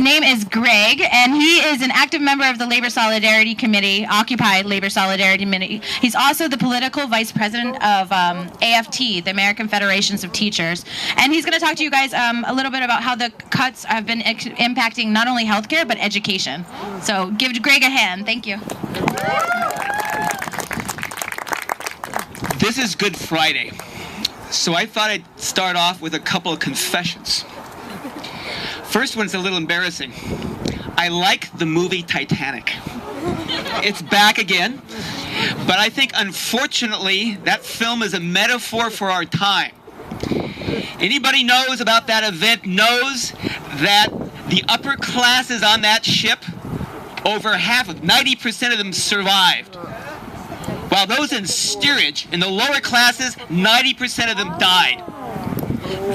name is Greg, and he is an active member of the Labor Solidarity Committee, Occupy Labor Solidarity Committee. He's also the political vice president of AFT, the American Federations of Teachers. And he's going to talk to you guys a little bit about how the cuts have been impacting not only healthcare, but education. So give Greg a hand. Thank you. This is Good Friday, so I thought I'd start off with a couple of confessions. First one's a little embarrassing. I like the movie Titanic. It's back again, but I think unfortunately that film is a metaphor for our time. Anybody knows about that event knows that the upper classes on that ship, over half of 90% of them survived. While those in steerage, in the lower classes, 90% of them died.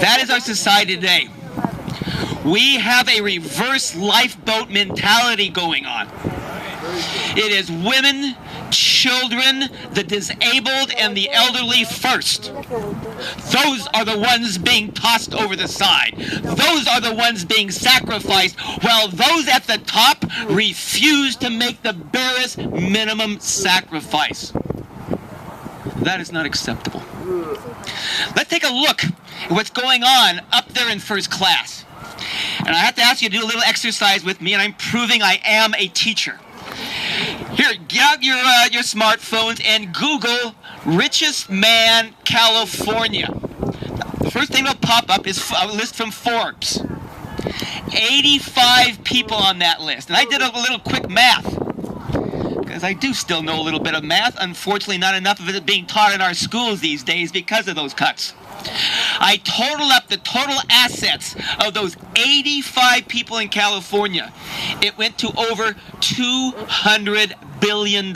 That is our society today. We have a reverse lifeboat mentality going on. It is women, children, the disabled, and the elderly first. Those are the ones being tossed over the side. Those are the ones being sacrificed, while those at the top refuse to make the barest minimum sacrifice. That is not acceptable. Let's take a look at what's going on up there in first class. And I have to ask you to do a little exercise with me, and I'm proving I am a teacher. Here, get out your smartphones and Google richest man California. The first thing that'll pop up is a list from Forbes. 85 people on that list. And I did a little quick math, because I do still know a little bit of math. Unfortunately, not enough of it being taught in our schools these days because of those cuts. I totaled up the total assets of those 85 people in California. It went to over $200 billion.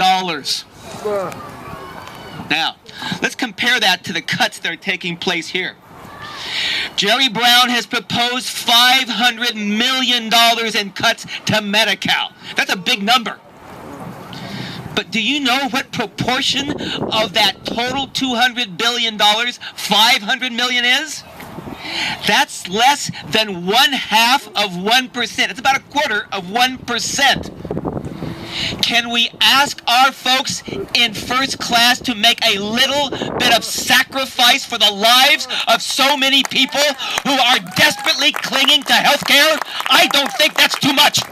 Now, let's compare that to the cuts that are taking place here. Jerry Brown has proposed $500 million in cuts to Medi-Cal. That's a big number. But do you know what proportion of that total $200 billion, $500 million is? That's less than 1/2 of 1%. It's about a quarter of 1%. Can we ask our folks in first class to make a little bit of sacrifice for the lives of so many people who are desperately clinging to health care? I don't think that's too much.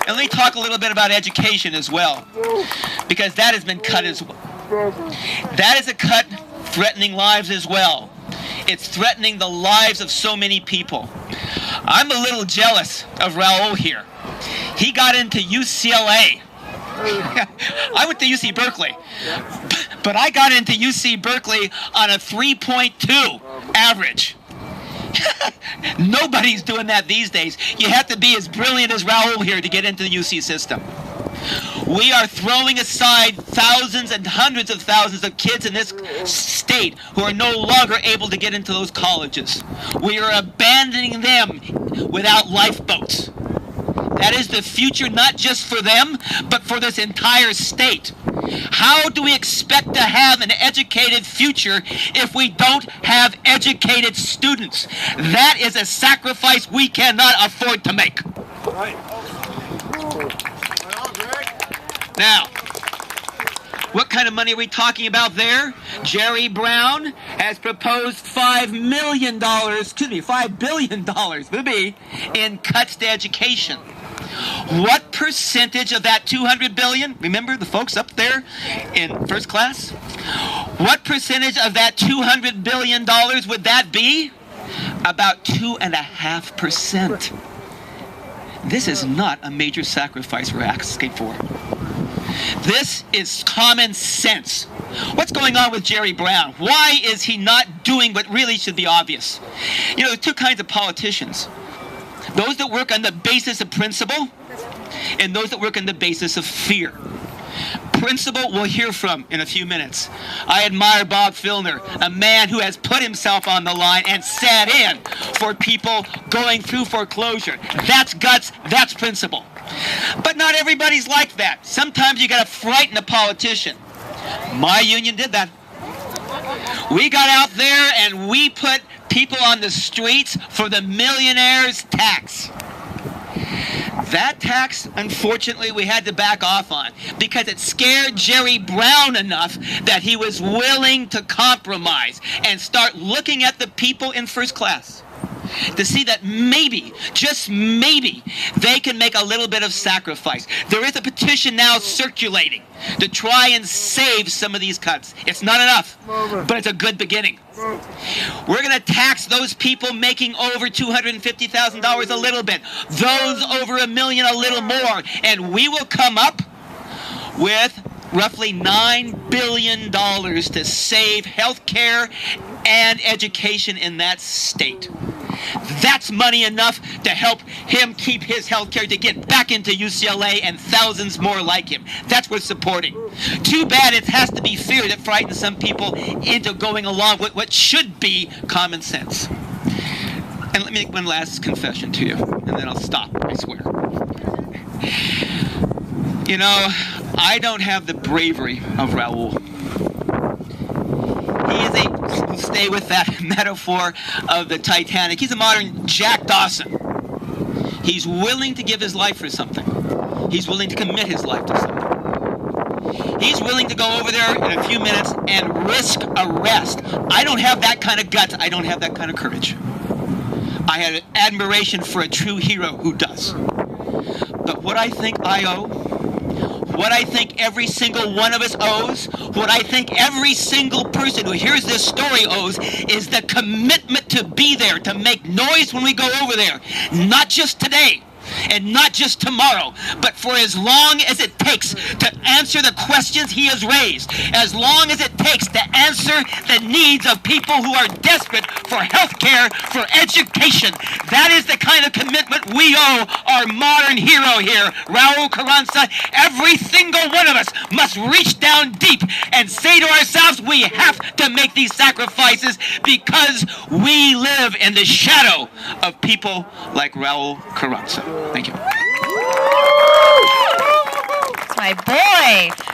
And let me talk a little bit about education as well, because that has been cut as well. That is a cut threatening lives as well. It's threatening the lives of so many people. I'm a little jealous of Raul here. He got into UCLA. I went to UC Berkeley, but I got into UC Berkeley on a 3.2 average. Nobody's doing that these days. You have to be as brilliant as Raul here to get into the UC system. We are throwing aside thousands and hundreds of thousands of kids in this state who are no longer able to get into those colleges. We are abandoning them without lifeboats. That is the future, not just for them, but for this entire state. How do we expect to have an educated future if we don't have educated students? That is a sacrifice we cannot afford to make. Now, what kind of money are we talking about there? Jerry Brown has proposed $5 billion in cuts to education. What percentage of that $200 billion, remember the folks up there in first class? What percentage of that $200 billion would that be? About 2.5%. This is not a major sacrifice we're asking for. This is common sense. What's going on with Jerry Brown? Why is he not doing what really should be obvious? You know, there's two kinds of politicians. Those that work on the basis of principle, and those that work on the basis of fear. Principle we'll hear from in a few minutes. I admire Bob Filner, a man who has put himself on the line and sat in for people going through foreclosure. That's guts, that's principle. But not everybody's like that. Sometimes you got to frighten a politician. My union did that. We got out there and we put people on the streets for the millionaire's tax. That tax, unfortunately, we had to back off on because it scared Jerry Brown enough that he was willing to compromise and start looking at the people in first class to see that maybe, just maybe, they can make a little bit of sacrifice. There is a petition now circulating to try and save some of these cuts. It's not enough, but it's a good beginning. We're going to tax those people making over $250,000 a little bit, those over $1 million a little more, and we will come up with roughly $9 billion to save health care and education in that state. That's money enough to help him keep his health care, to get back into UCLA and thousands more like him. That's worth supporting. Too bad it has to be fear that frightens some people into going along with what should be common sense. And let me make one last confession to you, and then I'll stop, I swear. You know, I don't have the bravery of Raul. He is a, stay with that metaphor of the Titanic, he's a modern Jack Dawson. He's willing to give his life for something. He's willing to commit his life to something. He's willing to go over there in a few minutes and risk arrest. I don't have that kind of guts. I don't have that kind of courage. I have admiration for a true hero who does. But what I think I owe, what I think every single one of us owes, what I think every single person who hears this story owes, is the commitment to be there, to make noise when we go over there. Not just today, and not just tomorrow, but for as long as it takes to answer the questions he has raised, as long as it takes to answer the needs of people who are desperate for health care, for education. That is the kind of commitment we owe our modern hero here, Raul Carranza. Every single one of us must reach down deep and say to ourselves, we have to make these sacrifices because we live in the shadow of people like Raul Carranza. Thank you. My boy.